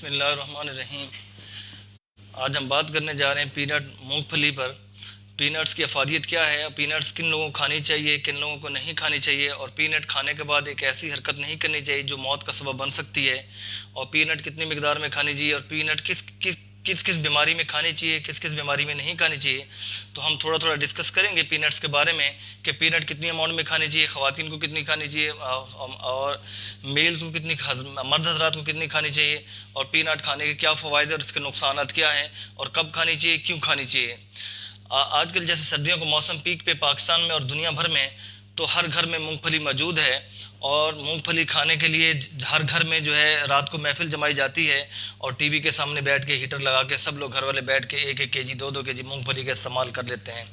बिस्मिल्लाहिर्रहमानिर्रहीम। आज हम बात करने जा रहे हैं पीनट मूंगफली पर। पीनट्स की अफादियत क्या है, पीनट्स किन लोगों को खानी चाहिए, किन लोगों को नहीं खानी चाहिए, और पीनट खाने के बाद एक ऐसी हरकत नहीं करनी चाहिए जो मौत का सबब बन सकती है, और पीनट कितनी मिकदार में खानी चाहिए, और पीनट किस किस किस किस बीमारी में खानी चाहिए, किस किस बीमारी में नहीं खानी चाहिए। तो हम थोड़ा थोड़ा डिस्कस करेंगे पीनट्स के बारे में कि पीनट कितनी अमाउंट में खानी चाहिए, ख़वातीन को कितनी खानी चाहिए, और मेल्स को कितनी, मर्द हजरात को कितनी खानी चाहिए, और पीनट खाने के क्या फ़वाइद और इसके नुकसान क्या हैं, और कब खानी चाहिए, क्यों खानी चाहिए। आजकल जैसे सर्दियों का मौसम पीक पे पाकिस्तान में और दुनिया भर में, तो हर घर में मूंगफली मौजूद है, और मूंगफली खाने के लिए हर घर में जो है रात को महफिल जमाई जाती है, और टीवी के सामने बैठ के हीटर लगा के सब लोग घर वाले बैठ के एक एक केजी दो दो केजी मूंगफली का इस्तेमाल कर लेते हैं।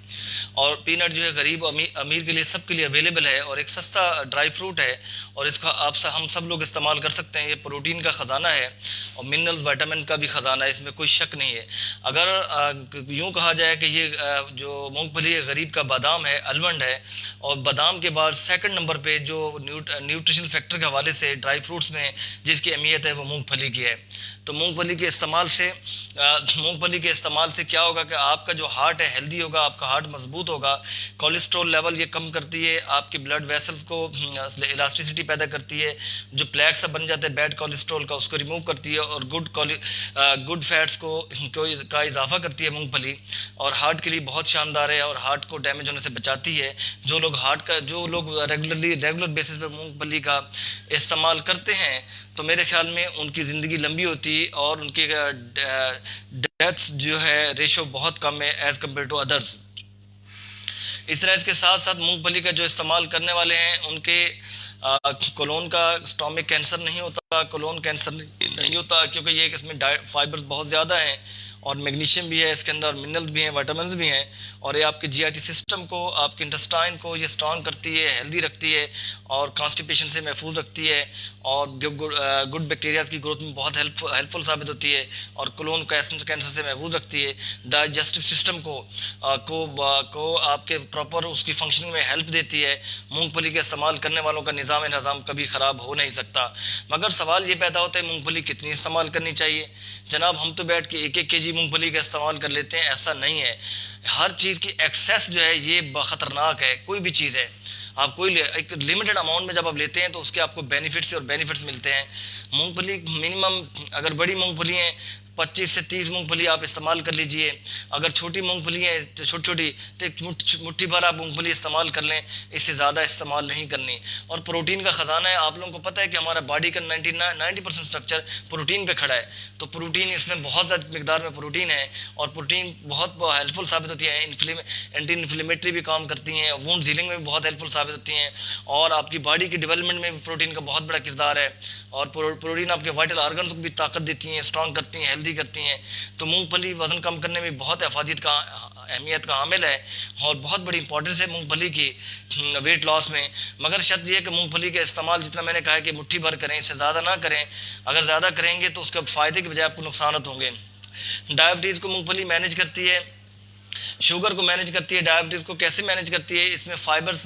और पीनट जो है गरीब अमीर के लिए सबके लिए अवेलेबल है, और एक सस्ता ड्राई फ्रूट है, और इसका हम सब लोग इस्तेमाल कर सकते हैं। ये प्रोटीन का ख़जाना है और मिनरल्स विटामिन का भी ख़जाना है, इसमें कोई शक नहीं है। अगर यूँ कहा जाए कि ये जो मूंगफली है गरीब का बादाम है, आलमंड है, और बादाम के बाद सेकंड नंबर पे जो न्यूट्रिशन फैक्टर के हवाले से ड्राई फ्रूट्स में जिसकी अहमियत है वो मूंगफली की है। तो मूंगफली के इस्तेमाल से क्या होगा कि आपका जो हार्ट है हेल्दी होगा, आपका हार्ट मजबूत होगा, कोलेस्ट्रॉल लेवल ये कम करती है, आपके ब्लड वेसल्स को इलास्टिसिटी पैदा करती है, जो प्लेक सा बन जाता है बैड कोलेस्ट्रॉल का उसको रिमूव करती है, और गुड फैट्स का इजाफा करती है मूंगफली, और हार्ट के लिए बहुत शानदार है, और हार्ट को डैमेज होने से बचाती है। जो लोग रेगुलर बेसिस पे मूंगफली का इस्तेमाल करते हैं तो मेरे ख्याल में उनकी ज़िंदगी लंबी होती है, और उनकी डेथ्स जो है रेशो बहुत कम है एज़ कम्पेयर टू अदर्स। इस तरह इसके साथ साथ मूंगफली का जो इस्तेमाल करने वाले हैं उनके कोलोन का स्टोमिक कैंसर नहीं होता, कोलोन कैंसर नहीं होता, क्योंकि ये इसमें फाइबर्स बहुत ज़्यादा हैं, और मैग्नीशियम भी है इसके अंदर, मिनरल्स भी हैं, विटामिन्स भी हैं, और ये आपके जीआईटी सिस्टम को, आपके इंटेस्टाइन को ये स्ट्रॉन्ग करती है, हेल्दी रखती है, और कॉन्स्टिपेशन से महफूज रखती है, और गुड बैक्टीरियाज की ग्रोथ में बहुत हेल्पफुल साबित होती है, और कोलोन कैंसर से महफूज रखती है। डाइजेस्टिव सिस्टम को आपके प्रॉपर उसकी फंक्शनिंग में हेल्प देती है। मूंगफली के इस्तेमाल करने वालों का निज़ाम कभी ख़राब हो नहीं सकता। मगर सवाल ये पैदा होता है मूंगफली कितनी इस्तेमाल करनी चाहिए। जनाब हम तो बैठ के एक एक केजी मूंगफली का इस्तेमाल कर लेते हैं, ऐसा नहीं है। हर चीज़ की एक्सेस जो है ये ख़तरनाक है। कोई भी चीज़ है, आप एक लिमिटेड अमाउंट में जब आप लेते हैं तो उसके आपको बेनिफिट्स मिलते हैं। मूंगफली मिनिमम, अगर बड़ी मूंगफली हैं 25 से 30 मूंगफली आप इस्तेमाल कर लीजिए। अगर छोटी मूंगफली है तो छोटी तो एक मुट्ठी भर आप मूंगफली इस्तेमाल कर लें, इससे ज़्यादा इस्तेमाल नहीं करनी। और प्रोटीन का ख़जाना है। आप लोगों को पता है कि हमारा बॉडी का 90% स्ट्रक्चर प्रोटीन पे खड़ा है, तो प्रोटीन इसमें बहुत ज़्यादा मिकदार में प्रोटीन है, और प्रोटीन बहुत हेल्पफुल साबित होती है। एंटी इन्फ्लेमेटरी भी काम करती हैं, वुंड हीलिंग में भी बहुत हेल्पफुल साबित होती हैं, और आपकी बॉडी की डेवलपमेंट में भी प्रोटीन का बहुत बड़ा किरदार है। और प्रोटीन आपके वाइटल ऑर्गन्स को भी ताकत देती हैं, स्ट्रॉन्ग करती हैं, हेल्दी करती हैं। तो मूंगफली वज़न कम करने में बहुत अहमियत का हामिल है, और बहुत बड़ी इंपॉर्टेंस है मूंगफली की वेट लॉस में। मगर शर्त यह है कि मूंगफली का इस्तेमाल जितना मैंने कहा है कि मुट्ठी भर करें, इससे ज़्यादा ना करें। अगर ज़्यादा करेंगे तो उसके फ़ायदे के बजाय आपको नुकसान होंगे। डायबिटीज़ को मूंगफली मैनेज करती है, शुगर को मैनेज करती है। डायबिटीज़ को कैसे मैनेज करती है, इसमें फाइबर्स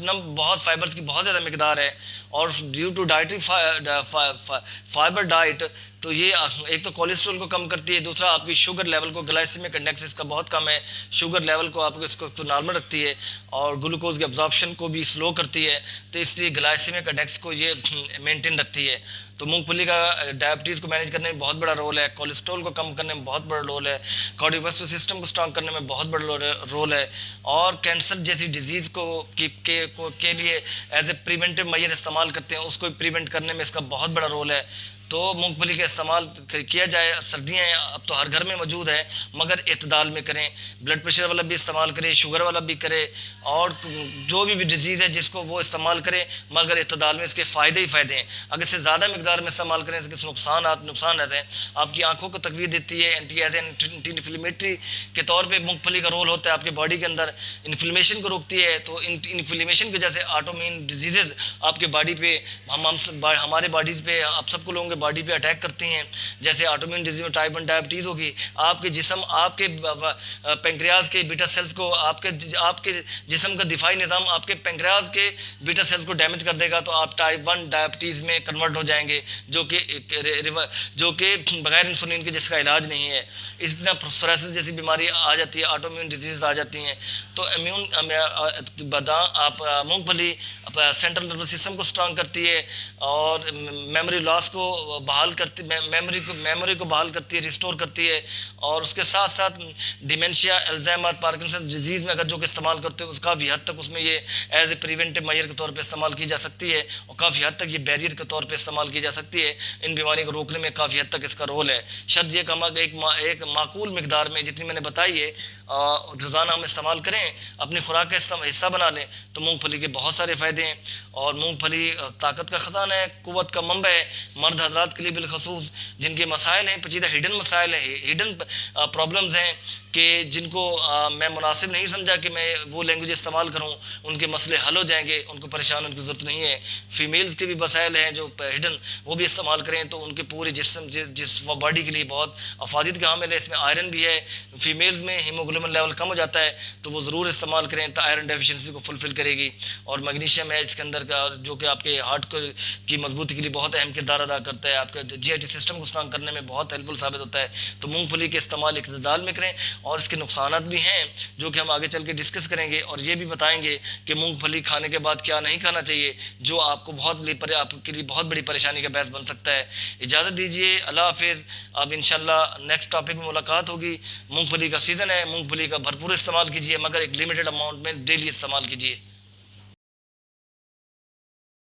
की बहुत ज़्यादा मिकदार है, और due to dietary fibre diet, तो ये एक तो कोलेस्ट्रॉल को कम करती है, दूसरा आपकी शुगर लेवल को, ग्लाइसेमिक इंडेक्स इसका बहुत कम है, शुगर लेवल को आपको इसको तो नॉर्मल रखती है, और ग्लूकोज के अब्जॉर्प्शन को भी स्लो करती है, तो इसलिए ग्लाइसेमिक इंडेक्स को ये मेंटेन रखती है। तो मूंगफली का डायबिटीज़ को मैनेज करने में बहुत बड़ा रोल है, कोलेस्ट्रॉल को कम करने में बहुत बड़ा रोल है, कार्डियोवास्कुलर सिस्टम को स्ट्रॉन्ग करने में बहुत बड़ा रोल है, और कैंसर जैसी डिजीज़ के लिए एज ए प्रिवेंटिव मेजर इस्तेमाल करते हैं, उसको प्रिवेंट करने में इसका बहुत बड़ा रोल है। तो मूंगफली का इस्तेमाल किया जाए। सर्दियाँ हैं, अब तो हर घर में मौजूद है, मगर इत्तदाल में करें। ब्लड प्रेशर वाला भी इस्तेमाल करें, शुगर वाला भी करें, और जो भी डिजीज़ है जिसको वो इस्तेमाल करें, मगर इत्तदाल में इसके फ़ायदे ही फ़ायदे हैं। अगर इससे ज़्यादा मकदार में इस्तेमाल करें इसके नुकसान रहते हैं। आपकी आँखों को तकवीत देती है, एंटी इन्फ्लेमेटरी के तौर पर मूंगफली का रोल होता है। आपके बॉडी के अंदर इन्फ्लेमेशन को रोकती है, तो इन्फ्लेमेशन की वजह से ऑटोइम्यून डिजीज़ आपके बॉडी पे, हमारे बॉडीज़ पे, आप सबको लोगों के बॉडी पे अटैक करती हैं, जैसे ऑटोइम्यून डिजीज में टाइप 1 डायबिटीज़ होगी, आपके जिस्म आपके पेंक्रियाज के बीटा सेल्स को, आपके जिस्म का दिफाई निज़ाम आपके पेंक्रियाज के बीटा सेल्स को डैमेज कर देगा, तो आप टाइप 1 डायबिटीज़ में कन्वर्ट हो जाएंगे, जो कि बगैर इंसुलिन के जिसका इलाज नहीं है। इसी तरह प्सोरियासिस जैसी बीमारी आ जाती है, ऑटोइम्यून डिजीज आ जाती हैं। तो मूंगफली सेंट्रल नर्वस सिस्टम को स्ट्रांग करती है और मेमोरी लॉस को बहाल करती, मेमोरी को बहाल करती है, रिस्टोर करती है। और उसके साथ साथ डिमेंशिया, अल्जाइमर, पार्किंसन डिजीज़ में अगर जो कि इस्तेमाल करते हैं, काफ़ी हद तक उसमें ये एज ए प्रिवेंटिव मेजर के तौर पे इस्तेमाल की जा सकती है और काफ़ी हद तक ये बैरियर के तौर पे इस्तेमाल की जा सकती है। इन बीमारियों को रोकने में काफ़ी हद तक इसका रोल है। शर्त ये कम एक माकूल मिकदार में, जितनी मैंने बताई है, रोज़ाना हम इस्तेमाल करें, अपनी खुराक का हिस्सा बना लें, तो मूंगफली के बहुत सारे फ़ायदे हैं। और मूंगफली ताकत का ख़जाना है, क़ुव्वत का मंबा है। मर्द हज़रात के लिए बिलखसूस जिनके मसाइल हैं, पेचीदा हिडन मसाइल हैं, हिडन प्रॉब्लम्स हैं कि जिनको मैं मुनासिब नहीं समझा कि मैं वो लैंग्वेज इस्तेमाल करूँ, उनके मसले हल हो जाएंगे, उनको परेशान होने की ज़रूरत नहीं है। फ़ीमेल्स के भी मसाइल हैं जो हिडन, वो भी इस्तेमाल करें तो उनके पूरे जिस बॉडी के लिए बहुत अफादियत का हामिल है। इसमें आयरन भी है, फीमेल्स में हीमोग्लोबिन लेवल कम हो जाता है, तो वो ज़रूर इस्तेमाल करें, तो आयरन डेफिशिएंसी को फुलफ़िल करेगी। और मैग्नीशियम है इसके अंदर का, जो कि आपके हार्ट की मजबूती के लिए बहुत अहम किरदार अदा करता है, आपके GI सिस्टम को स्ट्रांग करने में बहुत हेल्पफुल साबित होता है। तो मूंगफली के इस्तेमाल इक़्तिदाल में करें। और इसके नुकसान भी हैं जो कि हम आगे चल के डिस्कस करेंगे, और ये भी बताएंगे कि मूंगफली खाने के बाद क्या नहीं खाना चाहिए, जो आपको आपके लिए बहुत बड़ी परेशानी का बायस बन सकता है। इजाज़त दीजिए, अल्लाह हाफिज़। अब इंशाल्लाह नेक्स्ट टॉपिक में मुलाकात होगी। मूंगफली का सीज़न है, मूंगफली का भरपूर इस्तेमाल कीजिए, मगर एक लिमिटेड अमाउंट में डेली इस्तेमाल कीजिए।